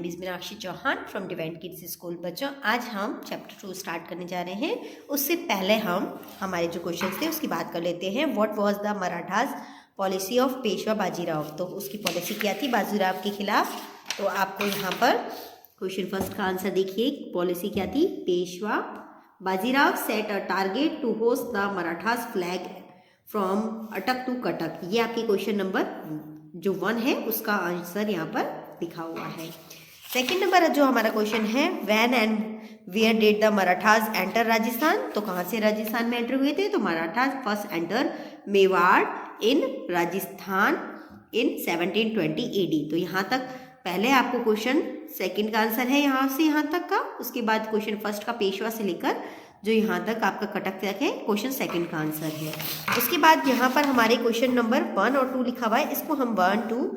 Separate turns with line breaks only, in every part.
Name is Meenakshi Chauhan from divine kids school. बच्चों, आज हम चैप्टर 2 स्टार्ट करने जा रहे हैं। उससे पहले हम हमारे जो क्वेश्चन थे उसकी बात कर लेते हैं। What was the Marathas policy of Peshwa Bajirao. तो उसकी पॉलिसी क्या थी बाजीराव के खिलाफ। तो आपको यहाँ पर क्वेश्चन फर्स्ट का आंसर देखिए, पॉलिसी क्या थी। Peshwa Bajirao set a target to host the Marathas flag from Attock to Cuttack. ये आपके क्वेश्चन नंबर जो 1 है उसका आंसर यहाँ पर लिखा हुआ है। सेकंड नंबर जो हमारा क्वेश्चन है, when and where did the Marathas enter Rajasthan. तो कहाँ से राजस्थान में एंटर हुए थे। तो Marathas first enter Mewar in Rajasthan in 1720 AD। तो यहाँ तक पहले आपको क्वेश्चन सेकंड का आंसर है यहाँ से यहाँ तक का। उसके बाद क्वेश्चन फर्स्ट का पेशवा से लेकर जो यहाँ तक आपका कटक तक है क्वेश्चन सेकंड का आंसर है। उसके बाद यहाँ पर हमारे क्वेश्चन नंबर 1 और 2 लिखा हुआ है। इसको हम 1, 2,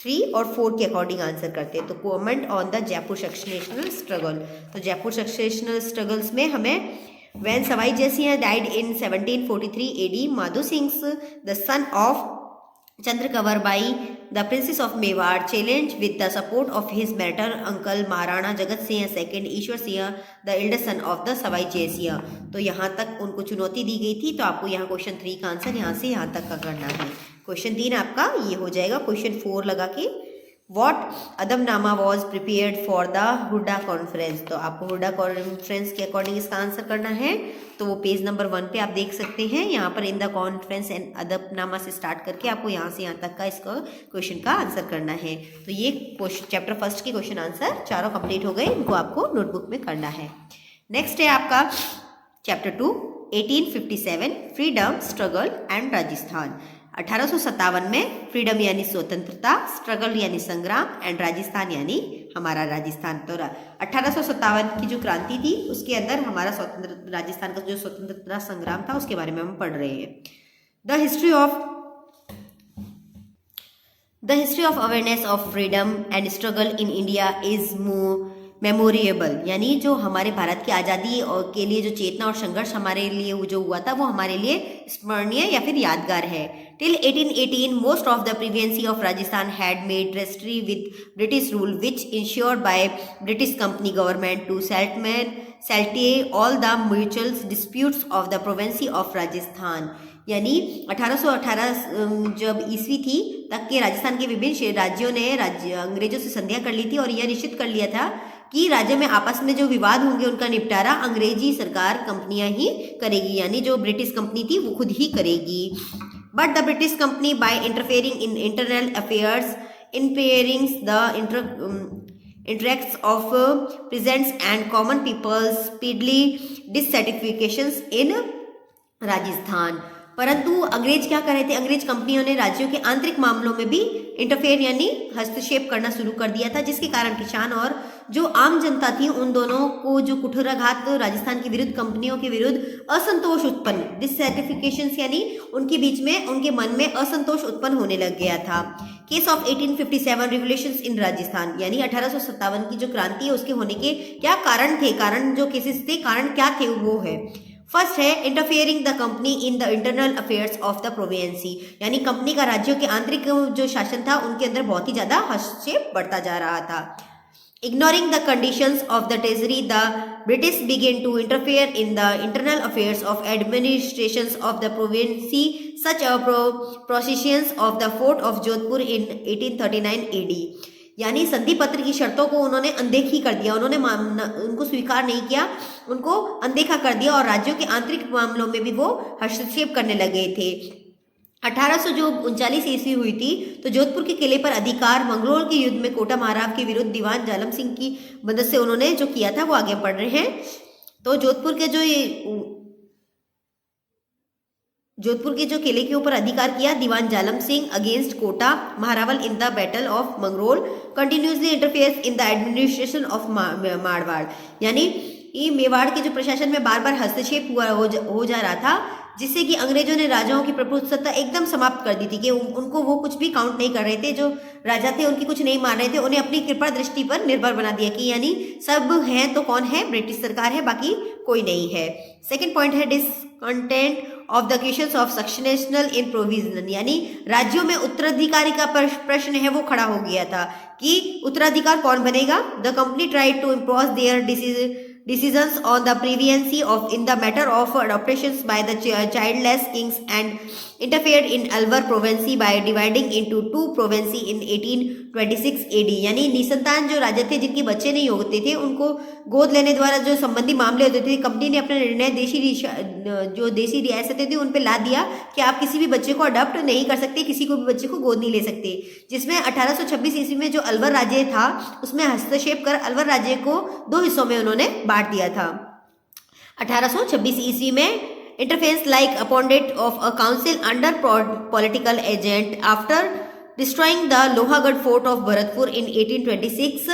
3 और 4 के अकॉर्डिंग आंसर करते हैं। तो comment on the Jaipur successional struggle. तो जयपुर सक्सेशनल स्ट्रगल्स में हमें when Sawai Jai Singh died in 1743 AD, Madho Singh the son of Chandra Kavarbai, the Princess of Mewar, challenged with the support of his maternal uncle Maharana Jagat Singh II, Ishwar Singh the eldest son of the Sawai Jai Singh. तो यहाँ तक उनको चुनौती दी गई थी। तो आपको यहाँ क्वेश्चन 3 का आंसर यहाँ से यहाँ तक का करना है। क्वेश्चन 3 आपका ये हो जाएगा। क्वेश्चन 4 लगा के what Adabnama was prepared for the Hurda conference. तो आपको हुडा कॉन्फ्रेंस के अकॉर्डिंग इसका आंसर करना है। तो वो पेज नंबर 1 पे आप देख सकते हैं। यहाँ पर इन द कॉन्फ्रेंस एंड अदबनामा से स्टार्ट करके आपको यहाँ से यहाँ तक का इसका क्वेश्चन का आंसर करना है। तो ये चैप्टर फर्स्ट के क्वेश्चन आंसर चारों कंप्लीट हो गए। इनको आपको नोटबुक में करना है। नेक्स्ट है आपका chapter 2 1857 freedom struggle and Rajasthan. 1857 में फ्रीडम यानी स्वतंत्रता, स्ट्रगल यानी संग्राम एंड राजस्थान यानी हमारा राजस्थान। तो 1857 की जो क्रांति थी उसके अंदर हमारा स्वतंत्र राजस्थान का जो स्वतंत्रता संग्राम था उसके बारे में हम पढ़ रहे हैं। The history of awareness of freedom and struggle in India is memorable. यानी जो हमारे भारत की आज़ादी और के लिए जो चेतना और संघर्ष हमारे लिए जो हुआ था वो हमारे लिए स्मरणीय या फिर यादगार है। Till 1818 most of the provinces of Rajasthan had made treaty with British rule which insured by British company government to settle all the mutual disputes of the provinces of Rajasthan. यानी 1818 जब ईस्वी थी तक के राजस्थान के विभिन्न राज्यों ने अंग्रेजों से संधियां कर ली थी और यह निश्चित कर लिया था कि राज्यों में आपस में जो विवाद होंगे उनका निपटारा अंग्रेजी सरकार कंपनियां ही करेगी, यानी जो ब्रिटिश कंपनी थी वो खुद ही करेगी। But the British company by interfering in internal affairs impairing the interests of peasants and common people speedily dissatisfactions in Rajasthan. परंतु अंग्रेज क्या कर रहे थे, अंग्रेज कंपनियों ने राज्यों के आंतरिक मामलों में भी इंटरफेयर यानी हस्तक्षेप करना शुरू कर दिया था, जिसके कारण किसान और जो आम जनता थी उन दोनों को जो कुठाराघात राजस्थान के विरुद्ध कंपनियों के विरुद्ध असंतोष उत्पन्न, डिससैटिस्फैक्शन यानी उनके बीच में उनके मन में असंतोष उत्पन्न होने लग गया था। केस ऑफ 1857 रिवोल्यूशंस इन राजस्थान, यानी 1857 की जो क्रांति है उसके होने के क्या कारण थे, कारण जो केसेस थे, कारण क्या थे वो है। फर्स्ट है interfering the company in the internal affairs of the provinces, यानी कंपनी का राज्यों के आंतरिक जो शासन था उनके अंदर बहुत ही ज्यादा हस्तक्षेप बढ़ता जा रहा था। Ignoring the conditions of the treasury, the British began to interfere in the internal affairs of administrations of the provinces such a possessions of the fort of Jodhpur in 1839 AD। यानी संधि पत्र की शर्तों को उन्होंने अनदेखी कर दिया, उन्होंने उनको स्वीकार नहीं किया, उनको अनदेखा कर दिया और राज्यों के आंतरिक मामलों में भी वो हस्तक्षेप करने लगे थे। 1839 ईस्वी हुई थी तो जोधपुर के किले पर अधिकार मंगलोर के युद्ध में कोटा महाराव के विरुद्ध दीवान जालम सिंह की मदद से उन्होंने जो किया था वो आगे बढ़ रहे हैं। तो जोधपुर के जो किले के ऊपर अधिकार किया Diwan Zalim Singh against Kota Maharawal in the battle of Mangrol, continuously interfere in the administration of Marwar. यानी मेवाड़ के जो प्रशासन में बार बार हस्तक्षेप हो जा रहा था, जिससे कि अंग्रेजों ने राजाओं की प्रभुसत्ता एकदम समाप्त कर दी थी कि उनको वो कुछ भी काउंट नहीं कर रहे थे, जो राजा थे उनकी कुछ नहीं मान रहे थे, उन्हें अपनी कृपा दृष्टि पर निर्भर बना दिया कि यानी सब हैं तो कौन है, ब्रिटिश सरकार है, बाकी कोई नहीं है। सेकेंड पॉइंट है discontent of the question of successional in provision, यानी राज्यों में उत्तराधिकारी का प्रश्न है वो खड़ा हो गया था कि उत्तराधिकार कौन बनेगा। The company tried to impose their decisions on the previency of in the matter of adoptions by the childless kings and interfered in Alwar province by dividing into two provinces in 1826 AD, यानी निसंतान जो राजा थे जिनके बच्चे नहीं होते थे उनको गोद लेने द्वारा जो संबंधी मामले होते थे, कंपनी ने अपना निर्णय देशी रियासतें थी उन पे ला दिया कि आप किसी भी बच्चे को अडॉप्ट नहीं कर सकते, किसी को भी बच्चे को गोद नहीं ले सकते, जिसमें 1826 ईस्वी में जो अलवर राज्य था उसमें हस्तक्षेप कर अलवर राज्य को 2 हिस्सों में उन्होंने बांट दिया था। 1826 ईस्वी में interference like appointed of a council under political agent after destroying the Lohagarh fort of Bharatpur in 1826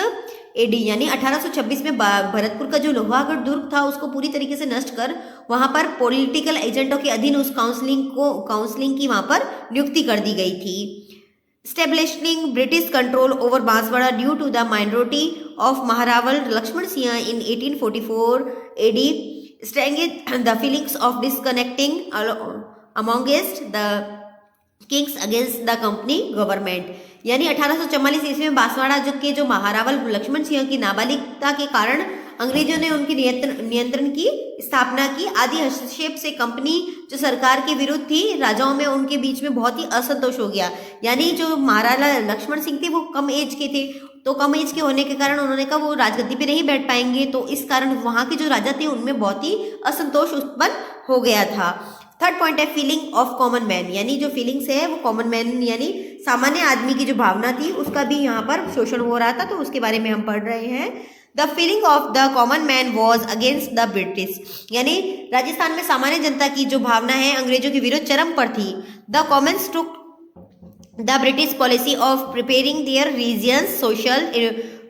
AD, यानी 1826 में भरतपुर का जो लोहागढ़ दुर्ग था उसको पूरी तरीके से नष्ट कर वहां पर पॉलिटिकल एजेंटों के अधीन उस काउंसलिंग की वहां पर नियुक्ति कर दी गई थी। Establishing British control over Banswara due to the minority of Maharaval Lakshman Singh in 1844 AD strengthened the feelings of disconnecting amongst the kings against the company government, यानी 1844 ईस्वी में बांसवाड़ा जो महारावल लक्ष्मण सिंह की नाबालिगता के कारण अंग्रेजों ने उनकी नियंत्रण की स्थापना की। आदि हस्तक्षेप से कंपनी जो सरकार के विरुद्ध थी, राजाओं में उनके बीच में बहुत ही असंतोष हो गया, यानी जो महाराजा लक्ष्मण सिंह थे वो कम एज के थे, तो कम एज के होने के कारण उन्होंने कहा वो राजगद्दी पे नहीं बैठ पाएंगे, तो इस कारण वहाँ के जो राजा थे उनमें बहुत ही असंतोष उत्पन्न हो गया था। थर्ड पॉइंट है फीलिंग ऑफ कॉमन मैन, यानी जो फीलिंग्स है वो कॉमन मैन यानी सामान्य आदमी की जो भावना थी उसका भी यहाँ पर शोषण हो रहा था, तो उसके बारे में हम पढ़ रहे हैं। The feeling of the common man was against the British, यानी राजस्थान में सामान्य जनता की जो भावना है अंग्रेजों के विरुद्ध चरम पर थी। The Commons took the British policy of preparing their region's social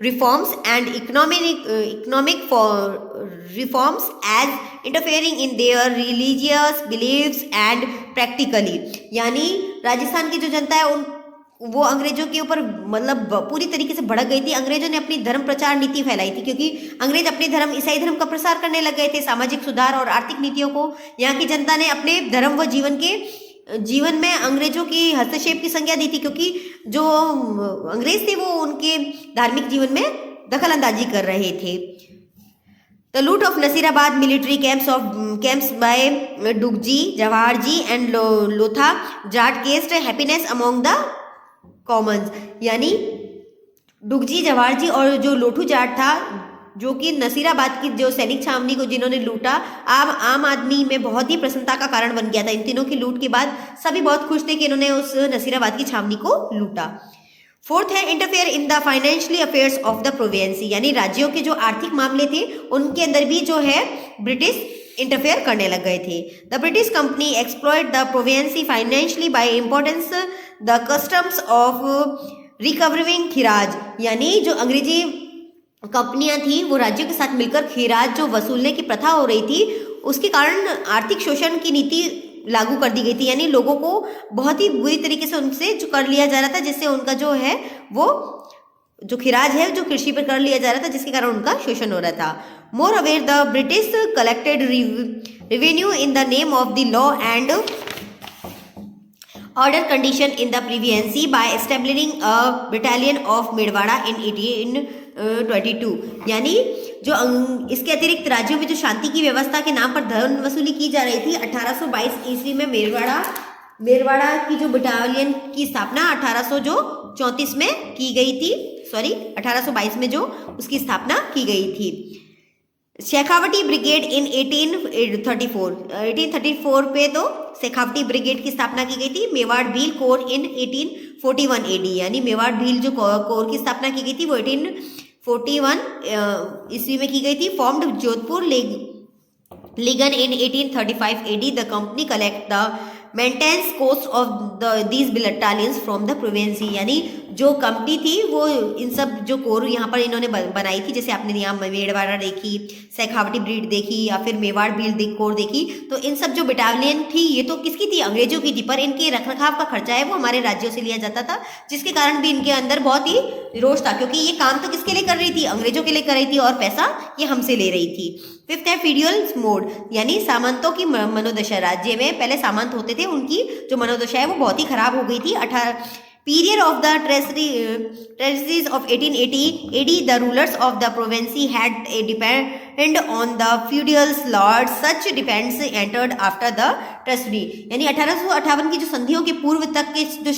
reforms and economic reforms as interfering in their religious beliefs and practically, यानी राजस्थान की जो जनता है उन वो अंग्रेजों के ऊपर मतलब पूरी तरीके से भड़क गई थी। अंग्रेजों ने अपनी धर्म प्रचार नीति फैलाई थी क्योंकि अंग्रेज अपने धर्म ईसाई धर्म का प्रसार करने लग गए थे। सामाजिक सुधार और आर्थिक नीतियों को यहाँ की जनता ने अपने धर्म व जीवन में अंग्रेजों की हस्तक्षेप की संज्ञा दी थी, क्योंकि जो अंग्रेज थे वो उनके धार्मिक जीवन में दखल अंदाजी कर रहे थे। The loot of Nasirabad military camps by Dungji Jawaharji and Lotha Jat caused happiness among the commons, यानी डुगजी जवाहरजी और जो लोठू जाट था जो कि नसीराबाद की जो सैनिक छावनी को जिन्होंने लूटा, आम आदमी में बहुत ही प्रसन्नता का कारण बन गया था। इन तीनों की लूट के बाद सभी बहुत खुश थे कि इन्होंने उस नसीराबाद की छावनी को लूटा। फोर्थ है interfere in the financially affairs of the province, यानी राज्यों के जो आर्थिक मामले थे उनके अंदर भी जो है ब्रिटिश इंटरफेयर करने लग गए थे। The British company exploit the province financially by importance the customs of recovering khiraj, यानी जो अंग्रेजी कंपनियां थी वो राज्यों के साथ मिलकर खिराज जो वसूलने की प्रथा हो रही थी उसके कारण आर्थिक शोषण की नीति लागू कर दी गई थी, यानी लोगों को बहुत ही बुरी तरीके से उनसे जो कर लिया जा रहा था, जिससे उनका जो है वो जो खिराज है जो कृषि पर कर लिया जा रहा था, जिसके कारण उनका शोषण हो रहा था। More aware the British collected revenue in the name of the law and order condition in the Previency by establishing a battalion of Medwara in 1822, यानी जो इसके अतिरिक्त राज्यों में जो शांति की व्यवस्था के नाम पर धन वसूली की जा रही थी। 1822 ईस्वी में मेरवाड़ा की जो बटालियन की स्थापना 1834 में की गई थी, 1822 में जो उसकी स्थापना की गई थी। शेखावटी ब्रिगेड इन 1834 पे तो शेखावटी ब्रिगेड की स्थापना की गई थी। मेवाड़ भील कोर इन 1841 एडी, यानी मेवाड़ भील जो कोर की स्थापना की गई थी वो 1841 ईस्वी में की गई थी। Formed Jodhpur legion in 1835 AD. The company collect the maintenance cost of these battalions from the province, यानी जो कंपनी थी वो इन सब जो कोर यहाँ पर इन्होंने बनाई थी, जैसे आपने यहाँ मेवाड़ देखी, शेखावटी ब्रीड देखी या फिर मेवाड़ ब्रीड कोर देखी, तो इन सब जो बटालियन थी ये तो किसकी थी, अंग्रेजों की थी, पर इनके रखरखाव का खर्चा है वो हमारे राज्यों से लिया जाता था, जिसके कारण भी इनके अंदर बहुत ही रोष था, क्योंकि ये काम तो किसके लिए कर रही थी, अंग्रेजों के लिए कर रही थी और पैसा ये हमसे ले रही थी। फिफ्थ है फीडियल मोड, यानी सामंतों की मनोदशा। राज्य में पहले सामंत होते थे, उनकी जो मनोदशा है वो बहुत ही खराब हो गई थी। Period of the treasuries of 1880 AD, the rulers of the province had a depend on the feudal lords. Such depends entered after the treasury, यानी 1858 की जो संधियों के पूर्व तक के जो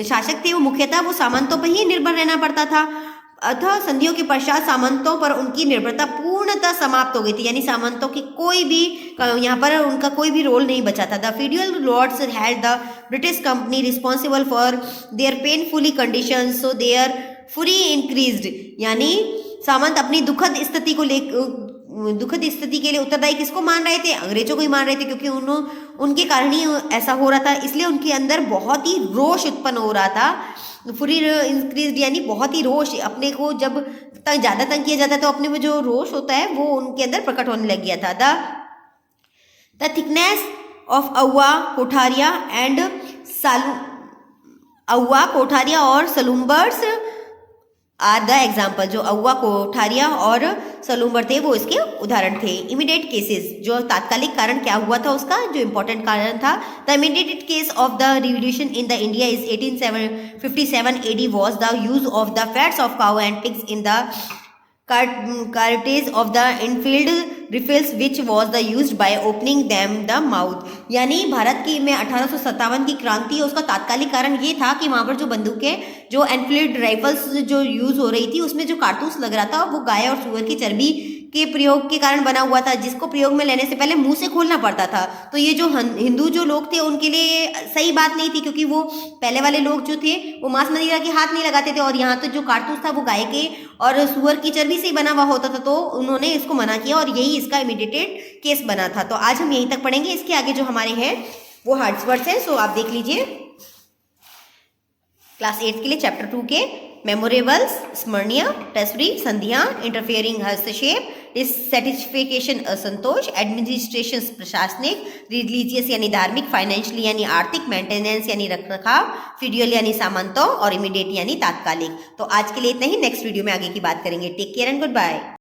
शासक थे वो मुख्यतः वो सामंतों पर ही निर्भर रहना पड़ता था, अतः संधियों के पश्चात सामंतों पर उनकी निर्भरता पूर्णतः समाप्त हो गई थी, यानी सामंतों की कोई भी यहाँ पर उनका कोई भी रोल नहीं बचा था। The feudal lords had the British company responsible for their painfully conditions, so their fury increased, यानी सामंत अपनी दुखद स्थिति के लिए उत्तरदायी किसको मान रहे थे, अंग्रेजों को ही मान रहे थे, क्योंकि उनके कारण ही ऐसा हो रहा था, इसलिए उनके अंदर बहुत ही रोष उत्पन्न हो रहा था। फुरी इंक्रीज यानी बहुत ही रोष, अपने को जब ज़्यादा तंग किया जाता है तो अपने में जो रोष होता है वो उनके अंदर प्रकट होने लग गया था। द थिकनेस ऑफ अव्वा कोठारिया और सलूम्बर्स आर द एग्जाम्पल, जो अव्वा कोठारिया और सलूम्बर थे वो इसके उदाहरण थे। इमीडिएट केसेस, जो तात्कालिक कारण क्या हुआ था उसका जो इम्पोर्टेंट कारण था, the immediate case of the revolution in the India is 1857 AD was the use of the fats of cow and pigs in the cartridge of the infield rifles, which was the used by opening them the mouth, यानी भारत की में 1857 की क्रांति है उसका तात्कालिक कारण ये था कि वहाँ पर जो बंदूकें जो एनफील्ड राइफल्स जो यूज हो रही थी उसमें जो कारतूस लग रहा था वो गाय और सुअर की चर्बी के प्रयोग के कारण बना हुआ था, जिसको प्रयोग में लेने से पहले मुंह से खोलना पड़ता था। तो ये जो हिंदू जो लोग थे उनके लिए सही बात नहीं थी, क्योंकि वो पहले वाले लोग जो थे वो मांस मदिरा के हाथ नहीं लगाते थे, और यहाँ तो जो कारतूस था वो गाय के और सुअर की चर्बी से ही बना हुआ होता था, तो उन्होंने इसको मना किया और यही इसका इमीडिएट केस बना था। तो आज हम यहीं तक पढ़ेंगे, इसके आगे जो हमारे हैं वो हार्ड वर्ड्स हैं, सो आप देख लीजिए क्लास 8 के लिए चैप्टर 2 के मेमोरेबल्स, स्मरणीय, टेस्टरी, संधियां, इंटरफेयरिंग हस्तक्षेप, डिससेटिस्फिकेशन असंतोष, एडमिनिस्ट्रेशन प्रशासनिक, रिलीजियस यानी धार्मिक, फाइनेंशियली यानी आर्थिक, मेंटेनेंस यानी रखरखाव, फीडियल यानी सामंतों और इमीडिएट यानी तात्कालिक। तो आज के लिए इतना ही, नेक्स्ट वीडियो में आगे की बात करेंगे। Take care and good bye.